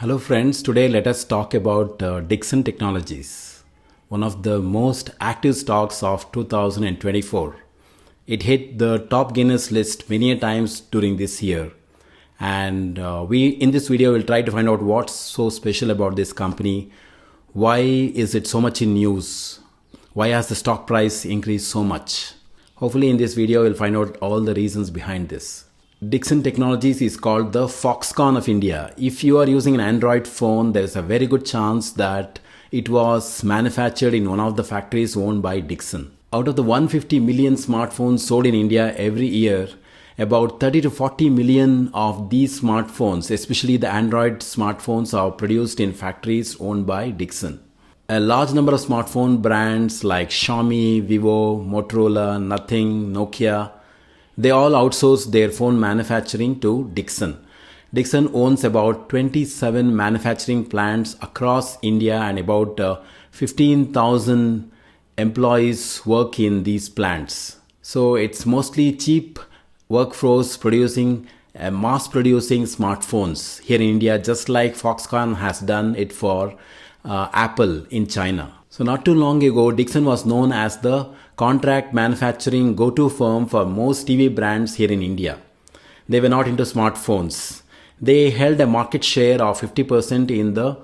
Hello friends, today let us talk about Dixon Technologies, one of the most active stocks of 2024. It hit the top Guinness list many a times during this year. And we in this video will try to find out what's so special about this company. Why is it so much in news? Why has the stock price increased so much? Hopefully in this video we'll find out all the reasons behind this. Dixon Technologies is called the Foxconn of India. If you are using an Android phone, there is a very good chance that it was manufactured in one of the factories owned by Dixon. Out of the 150 million smartphones sold in India every year, about 30 to 40 million of these smartphones, especially the Android smartphones, are produced in factories owned by Dixon. A large number of smartphone brands like Xiaomi, Vivo, Motorola, Nothing, Nokia, they all outsource their phone manufacturing to Dixon. Dixon owns about 27 manufacturing plants across India and about 15,000 employees work in these plants. So it's mostly cheap workforce producing mass producing smartphones here in India, just like Foxconn has done it for Apple in China. So not too long ago, Dixon was known as the contract manufacturing go-to firm for most TV brands here in India. They were not into smartphones. They held a market share of 50% in the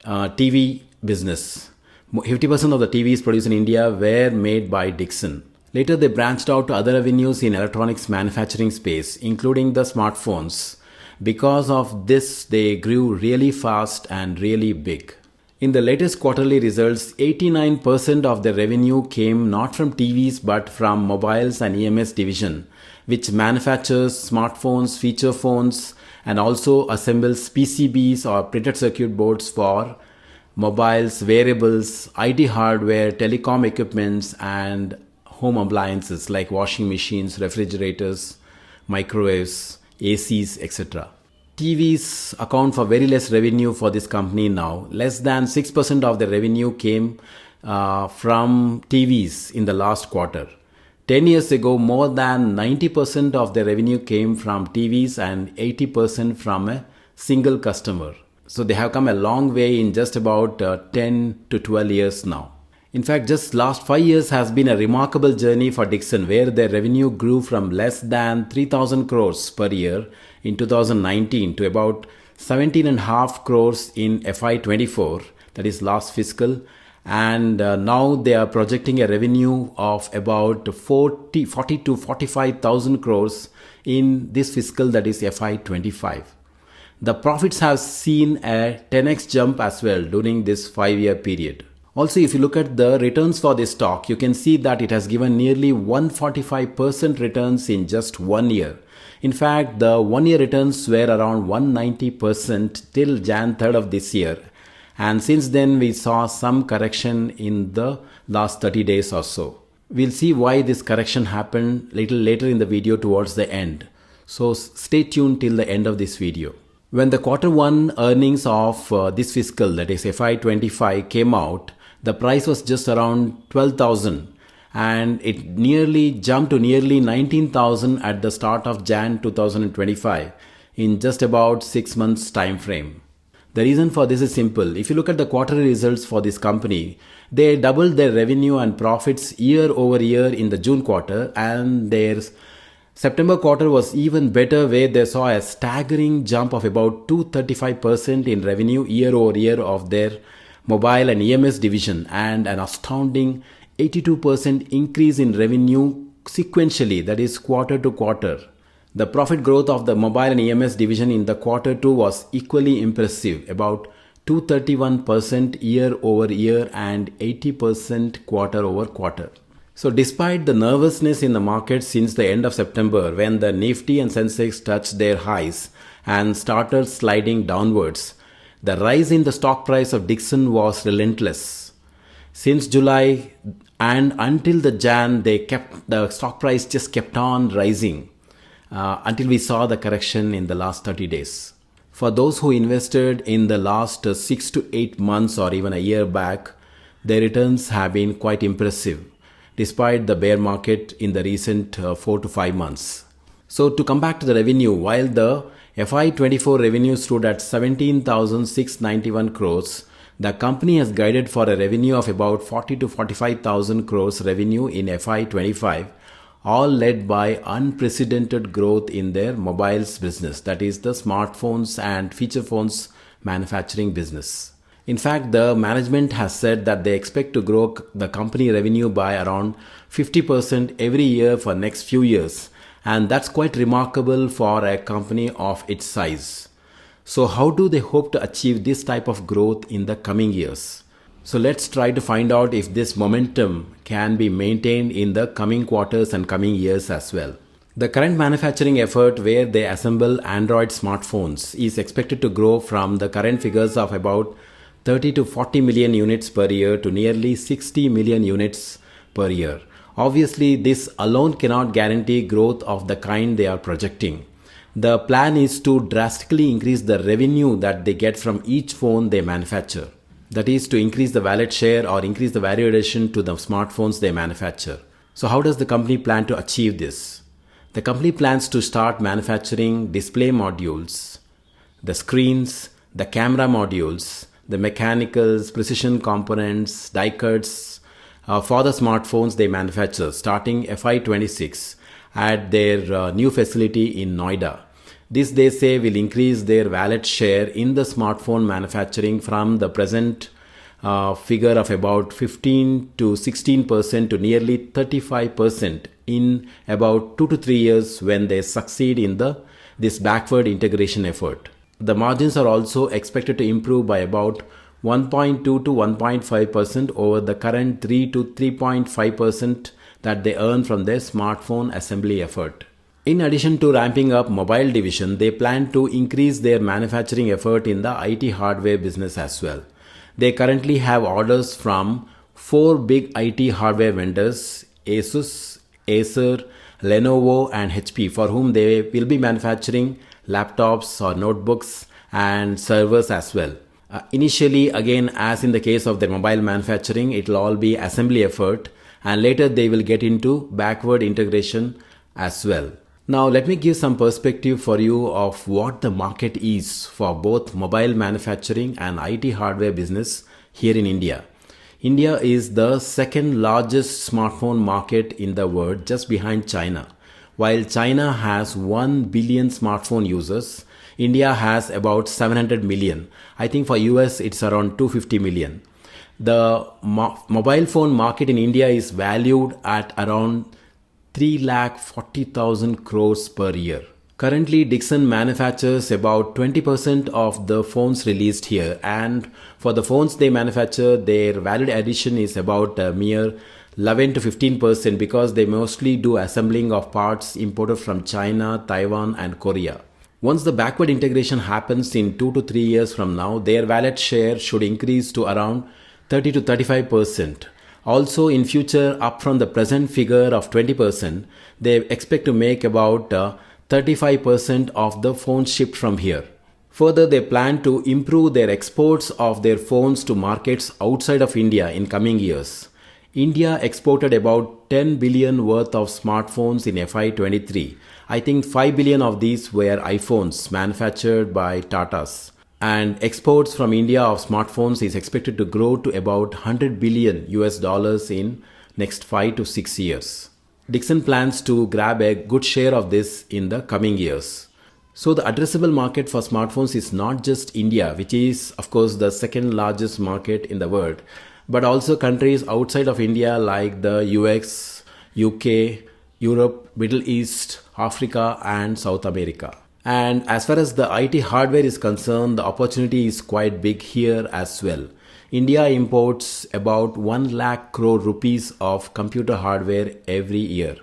TV business. 50% of the TVs produced in India were made by Dixon. Later, they branched out to other avenues in electronics manufacturing space, including the smartphones. Because of this, they grew really fast and really big. In the latest quarterly results, 89% of the revenue came not from TVs but from mobiles and EMS division, which manufactures smartphones, feature phones, and also assembles PCBs or printed circuit boards for mobiles, wearables, IT hardware, telecom equipments, and home appliances like washing machines, refrigerators, microwaves, ACs, etc. TVs account for very less revenue for this company now. Less than 6% of the revenue came from TVs in the last quarter. 10 years ago, more than 90% of the revenue came from TVs and 80% from a single customer. So they have come a long way in just about 10 to 12 years now. In fact, just last 5 years has been a remarkable journey for Dixon, where their revenue grew from less than 3,000 crores per year in 2019 to about 17.5 crores in FY24, that is last fiscal, and now they are projecting a revenue of about 40 to 45,000 crores in this fiscal, that is FY25. The profits have seen a 10x jump as well during this 5-year period. Also, if you look at the returns for this stock, you can see that it has given nearly 145% returns in just 1 year. In fact, the 1-year returns were around 190% till Jan 3rd of this year. And since then, we saw some correction in the last 30 days or so. We'll see why this correction happened little later in the video towards the end. So stay tuned till the end of this video. When the Q1 earnings of this fiscal, that is FY25, came out, the price was just around 12,000 and it nearly jumped to nearly 19,000 at the start of Jan 2025 in just about 6 months time frame. The reason for this is simple. If you look at the quarterly results for this company, they doubled their revenue and profits year over year in the June quarter, and their September quarter was even better, where they saw a staggering jump of about 235% in revenue year over year of their mobile and EMS division, and an astounding 82% increase in revenue sequentially, that is quarter to quarter. The profit growth of the mobile and EMS division in the quarter 2 was equally impressive, about 231% year over year and 80% quarter over quarter. So despite the nervousness in the market since the end of September, when the Nifty and Sensex touched their highs and started sliding downwards, the rise in the stock price of Dixon was relentless. Since July and until the Jan, the stock price just kept on rising until we saw the correction in the last 30 days. For those who invested in the last 6 to 8 months or even a year back, their returns have been quite impressive, despite the bear market in the recent 4 to 5 months. So to come back to the revenue, while the FY24 revenue stood at 17,691 crores. The company has guided for a revenue of about 40 to 45,000 crores revenue in FY25, all led by unprecedented growth in their mobiles business, that is the smartphones and feature phones manufacturing business. In fact, the management has said that they expect to grow the company revenue by around 50% every year for next few years, and that's quite remarkable for a company of its size. So how do they hope to achieve this type of growth in the coming years? So let's try to find out if this momentum can be maintained in the coming quarters and coming years as well. The current manufacturing effort where they assemble Android smartphones is expected to grow from the current figures of about 30 to 40 million units per year to nearly 60 million units per year. Obviously, this alone cannot guarantee growth of the kind they are projecting. The plan is to drastically increase the revenue that they get from each phone they manufacture. That is to increase the wallet share or increase the value addition to the smartphones they manufacture. So how does the company plan to achieve this? The company plans to start manufacturing display modules, the screens, the camera modules, the mechanicals, precision components, die cuts for the smartphones they manufacture starting FY26 at their new facility in Noida. This, they say, will increase their wallet share in the smartphone manufacturing from the present figure of about 15 to 16% to nearly 35% in about 2 to 3 years when they succeed in this backward integration effort. The margins are also expected to improve by about 1.2 to 1.5% over the current 3 to 3.5% that they earn from their smartphone assembly effort. In addition to ramping up mobile division, they plan to increase their manufacturing effort in the IT hardware business as well. They currently have orders from 4 big IT hardware vendors, Asus, Acer, Lenovo and HP, for whom they will be manufacturing laptops or notebooks and servers as well. Initially, again, as in the case of their mobile manufacturing, it will all be assembly effort, and later they will get into backward integration as well. Now let me give some perspective for you of what the market is for both mobile manufacturing and IT hardware business here in India. India is the second largest smartphone market in the world, just behind China. While China has 1 billion smartphone users, India has about 700 million. I think for US it's around 250 million. The mobile phone market in India is valued at around 3,40,000 crores per year. Currently, Dixon manufactures about 20% of the phones released here, and for the phones they manufacture, their value addition is about a mere 11 to 15% because they mostly do assembling of parts imported from China, Taiwan and Korea. Once the backward integration happens in 2 to 3 years from now, their wallet share should increase to around 30 to 35%. Also, in future, up from the present figure of 20%, they expect to make about 35% of the phones shipped from here. Further, they plan to improve their exports of their phones to markets outside of India in coming years. India exported about 10 billion worth of smartphones in FY23. I think 5 billion of these were iPhones manufactured by Tatas. And exports from India of smartphones is expected to grow to about 100 billion US dollars in next 5 to 6 years. Dixon plans to grab a good share of this in the coming years. So the addressable market for smartphones is not just India, which is of course the second largest market in the world, but also countries outside of India like the US, UK, Europe, Middle East, Africa and South America. And as far as the IT hardware is concerned, the opportunity is quite big here as well. India imports about 1 lakh crore rupees of computer hardware every year.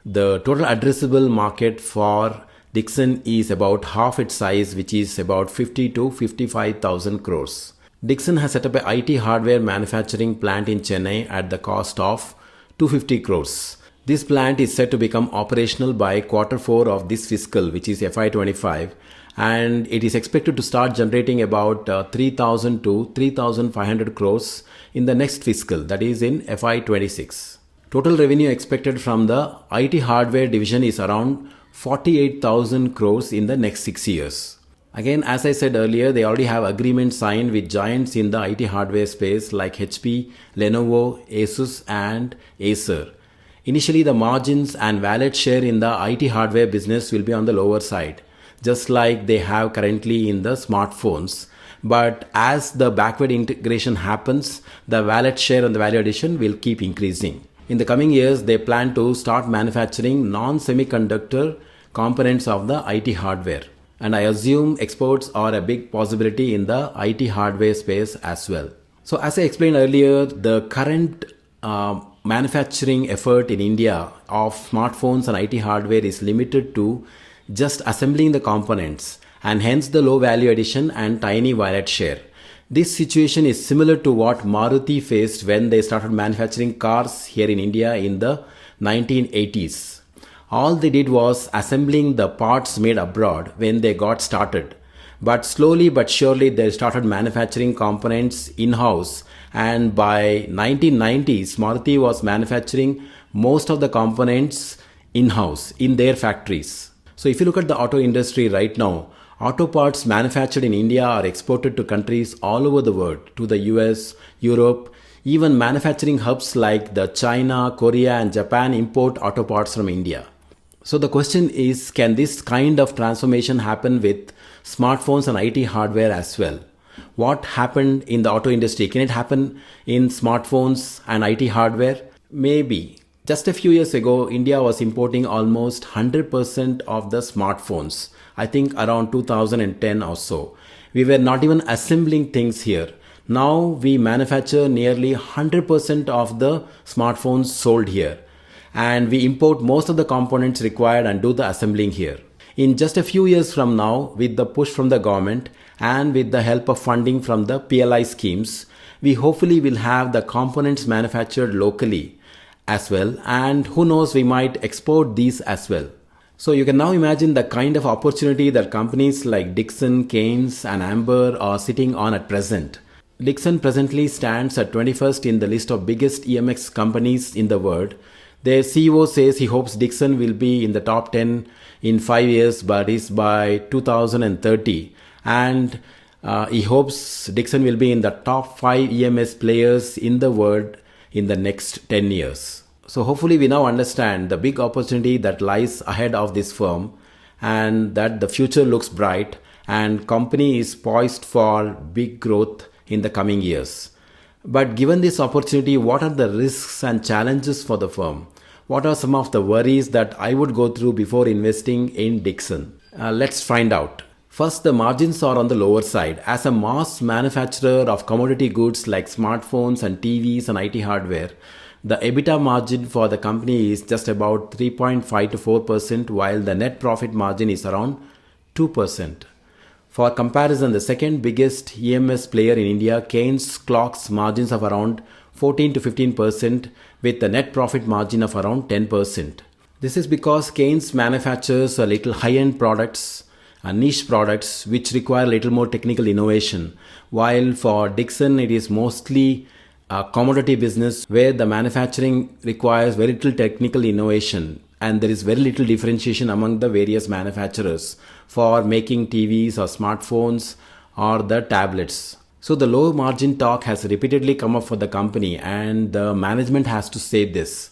The total addressable market for Dixon is about half its size, which is about 50 to 55,000 crores. Dixon has set up an IT hardware manufacturing plant in Chennai at the cost of 250 crores. This plant is set to become operational by Q4 of this fiscal, which is FY25, and it is expected to start generating about 3,000 to 3,500 crores in the next fiscal, that is in FY26. Total revenue expected from the IT hardware division is around 48,000 crores in the next 6 years. Again, as I said earlier, they already have agreements signed with giants in the IT hardware space like HP, Lenovo, Asus, and Acer. Initially, the margins and wallet share in the IT hardware business will be on the lower side, just like they have currently in the smartphones. But as the backward integration happens, the wallet share and the value addition will keep increasing. In the coming years, they plan to start manufacturing non-semiconductor components of the IT hardware. And I assume exports are a big possibility in the IT hardware space as well. So as I explained earlier, the current manufacturing effort in India of smartphones and IT hardware is limited to just assembling the components, and hence the low value addition and tiny wallet share. This situation is similar to what Maruti faced when they started manufacturing cars here in India in the 1980s. All they did was assembling the parts made abroad when they got started. But slowly but surely they started manufacturing components in-house, and by 1990s Maruti was manufacturing most of the components in-house in their factories. So if you look at the auto industry right now, auto parts manufactured in India are exported to countries all over the world, to the US, Europe. Even manufacturing hubs like the China, Korea and Japan import auto parts from India. So the question is, can this kind of transformation happen with smartphones and IT hardware as well? What happened in the auto industry? Can it happen in smartphones and IT hardware? Maybe. Just a few years ago, India was importing almost 100% of the smartphones. I think around 2010 or so. We were not even assembling things here. Now we manufacture nearly 100% of the smartphones sold here. And we import most of the components required and do the assembling here. In just a few years from now, with the push from the government and with the help of funding from the PLI schemes, we hopefully will have the components manufactured locally as well, and who knows, we might export these as well. So you can now imagine the kind of opportunity that companies like Dixon, Keynes and Amber are sitting on at present. Dixon presently stands at 21st in the list of biggest EMS companies in the world. Their CEO says he hopes Dixon will be in the top 10 in 5 years, but is by 2030. And he hopes Dixon will be in the top 5 EMS players in the world in the next 10 years. So hopefully we now understand the big opportunity that lies ahead of this firm, and that the future looks bright and company is poised for big growth in the coming years. But given this opportunity, what are the risks and challenges for the firm? What are some of the worries that I would go through before investing in Dixon? Let's find out. First, the margins are on the lower side. As a mass manufacturer of commodity goods like smartphones and TVs and IT hardware, the EBITDA margin for the company is just about 3.5 to 4%, while the net profit margin is around 2%. For comparison, the second biggest EMS player in India, Keynes, clocks margins of around 14 to 15% with a net profit margin of around 10%. This is because Keynes manufactures a little high-end products, niche products which require a little more technical innovation, while for Dixon it is mostly a commodity business where the manufacturing requires very little technical innovation and there is very little differentiation among the various manufacturers for making TVs or smartphones or the tablets. So the low margin talk has repeatedly come up for the company, and the management has to say this.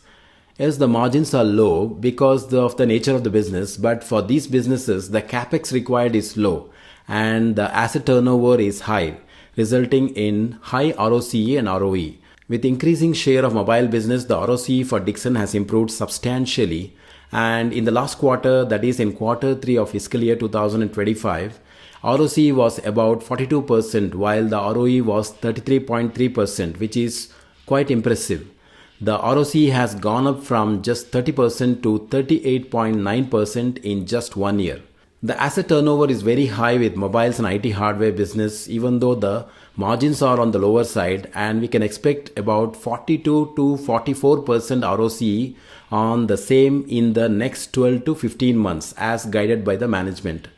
Yes, the margins are low because of the nature of the business, but for these businesses, the capex required is low and the asset turnover is high, resulting in high ROCE and ROE. With increasing share of mobile business, the ROCE for Dixon has improved substantially, and in the last quarter, that is in quarter 3 of fiscal year 2025, ROCE was about 42%, while the ROE was 33.3%, which is quite impressive. The ROCE has gone up from just 30% to 38.9% in just 1 year. The asset turnover is very high with mobiles and IT hardware business, even though the margins are on the lower side, and we can expect about 42 to 44% ROCE on the same in the next 12 to 15 months as guided by the management.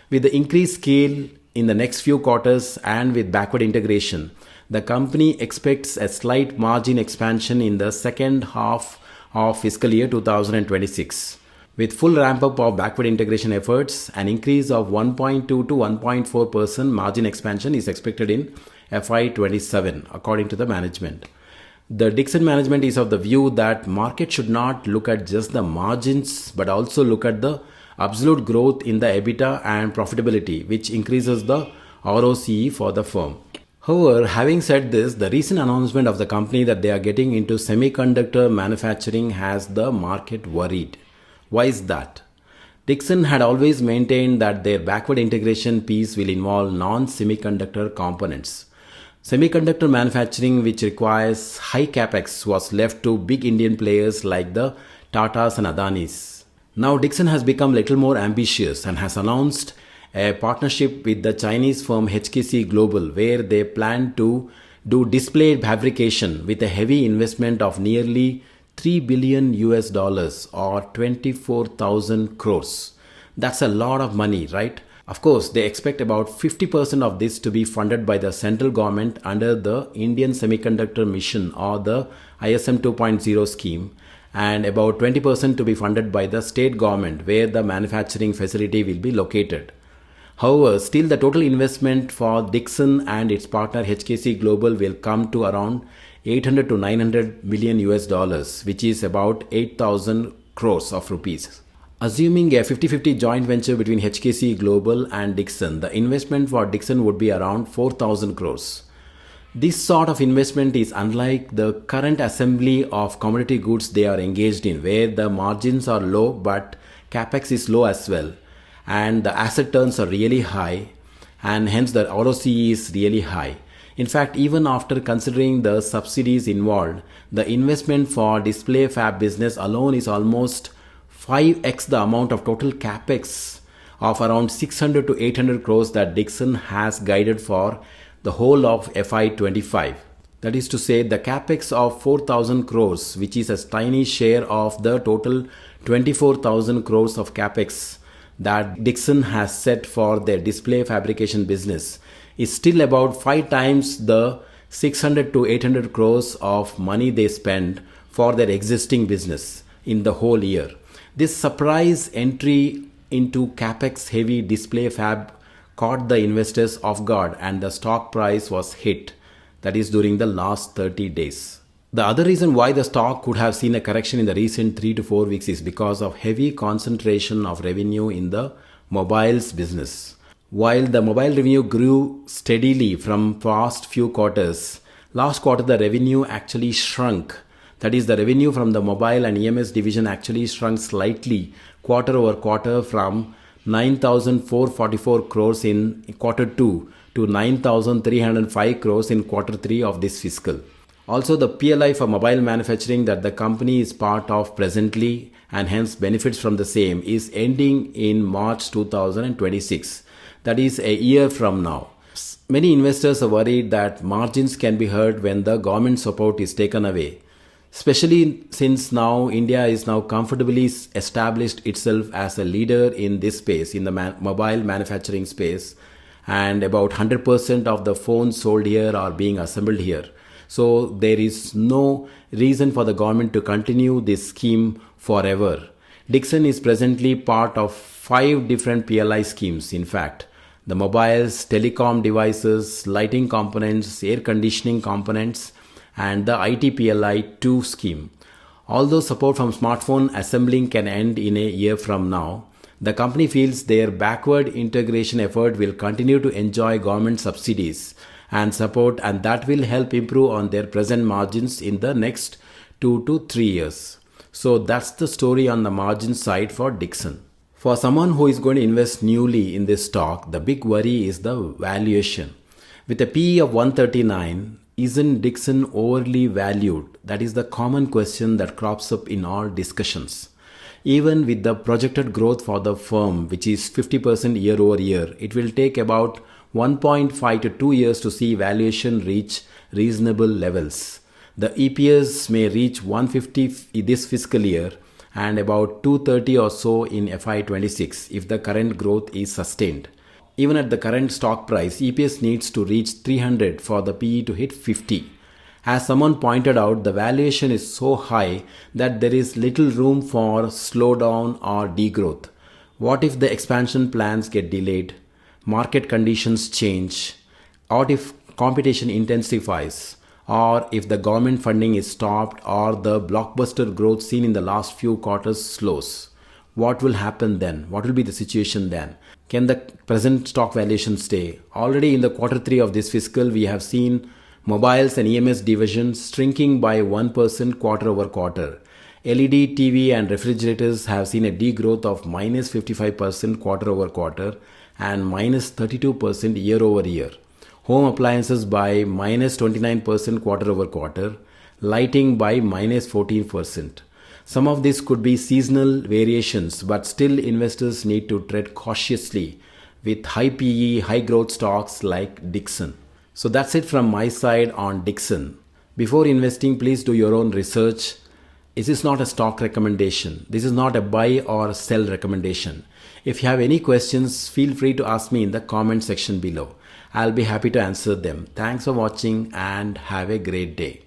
With the increased scale in the next few quarters and with backward integration, the company expects a slight margin expansion in the second half of fiscal year 2026. With full ramp up of backward integration efforts, an increase of 1.2 to 1.4% margin expansion is expected in FY27, according to the management. The Dixon management is of the view that market should not look at just the margins but also look at the absolute growth in the EBITDA and profitability, which increases the ROCE for the firm. However, having said this, the recent announcement of the company that they are getting into semiconductor manufacturing has the market worried. Why is that? Dixon had always maintained that their backward integration piece will involve non-semiconductor components. Semiconductor manufacturing, which requires high capex, was left to big Indian players like the Tatas and Adanis. Now Dixon has become a little more ambitious and has announced a partnership with the Chinese firm HKC Global, where they plan to do display fabrication with a heavy investment of nearly 3 billion US dollars or 24,000 crores. That's a lot of money, right? Of course, they expect about 50% of this to be funded by the central government under the Indian Semiconductor Mission or the ISM 2.0 scheme, and about 20% to be funded by the state government where the manufacturing facility will be located. However, still the total investment for Dixon and its partner HKC Global will come to around 800 to 900 million US dollars, which is about 8,000 crores of rupees. Assuming a 50-50 joint venture between HKC Global and Dixon, the investment for Dixon would be around 4,000 crores. This sort of investment is unlike the current assembly of commodity goods they are engaged in, where the margins are low but capex is low as well, and the asset turns are really high, and hence the ROCE is really high. In fact, even after considering the subsidies involved, the investment for display fab business alone is almost 5x the amount of total capex of around 600 to 800 crores that Dixon has guided for the whole of FY25. That is to say, the capex of 4,000 crores, which is a tiny share of the total 24,000 crores of capex that Dixon has set for their display fabrication business, is still about 5 times the 600 to 800 crores of money they spend for their existing business in the whole year. This surprise entry into capex heavy display fab caught the investors off guard, and the stock price was hit, that is during the last 30 days. The other reason why the stock could have seen a correction in the recent 3 to 4 weeks is because of heavy concentration of revenue in the mobiles business. While the mobile revenue grew steadily from past few quarters, last quarter the revenue actually shrunk. That is, the revenue from the mobile and EMS division actually shrunk slightly quarter over quarter from 9,444 crores in quarter 2 to 9,305 crores in quarter 3 of this fiscal. Also, the PLI for mobile manufacturing that the company is part of presently and hence benefits from the same is ending in March 2026. That is a year from now. Many investors are worried that margins can be hurt when the government support is taken away, especially since now India is now comfortably established itself as a leader in this space, in the mobile manufacturing space, and about 100% of the phones sold here are being assembled here. So there is no reason for the government to continue this scheme forever. Dixon is presently part of 5 different PLI schemes. In fact, the mobiles, telecom devices, lighting components, air conditioning components, and the IT PLI 2 scheme. Although support from smartphone assembling can end in a year from now, the company feels their backward integration effort will continue to enjoy government subsidies and support, and that will help improve on their present margins in the next 2 to 3 years. So that's the story on the margin side for Dixon. For someone who is going to invest newly in this stock, the big worry is the valuation. With a PE of 139, isn't Dixon overly valued? That is the common question that crops up in all discussions. Even with the projected growth for the firm, which is 50% year over year, it will take about 1.5 to 2 years to see valuation reach reasonable levels. The EPS may reach 150 this fiscal year and about 230 or so in FY26 if the current growth is sustained. Even at the current stock price, EPS needs to reach 300 for the PE to hit 50. As someone pointed out, the valuation is so high that there is little room for slowdown or degrowth. What if the expansion plans get delayed? Market conditions change? Or if competition intensifies? Or if the government funding is stopped or the blockbuster growth seen in the last few quarters slows? What will happen then? What will be the situation then? Can the present stock valuation stay? Already in the quarter 3 of this fiscal, we have seen mobiles and EMS divisions shrinking by 1% quarter over quarter. LED, TV and refrigerators have seen a degrowth of minus 55% quarter over quarter and minus 32% year over year. Home appliances by minus 29% quarter over quarter, lighting by minus 14%. Some of this could be seasonal variations, but still investors need to tread cautiously with high PE, high growth stocks like Dixon. So that's it from my side on Dixon. Before investing, please do your own research. This is not a stock recommendation. This is not a buy or sell recommendation. If you have any questions, feel free to ask me in the comment section below. I'll be happy to answer them. Thanks for watching and have a great day.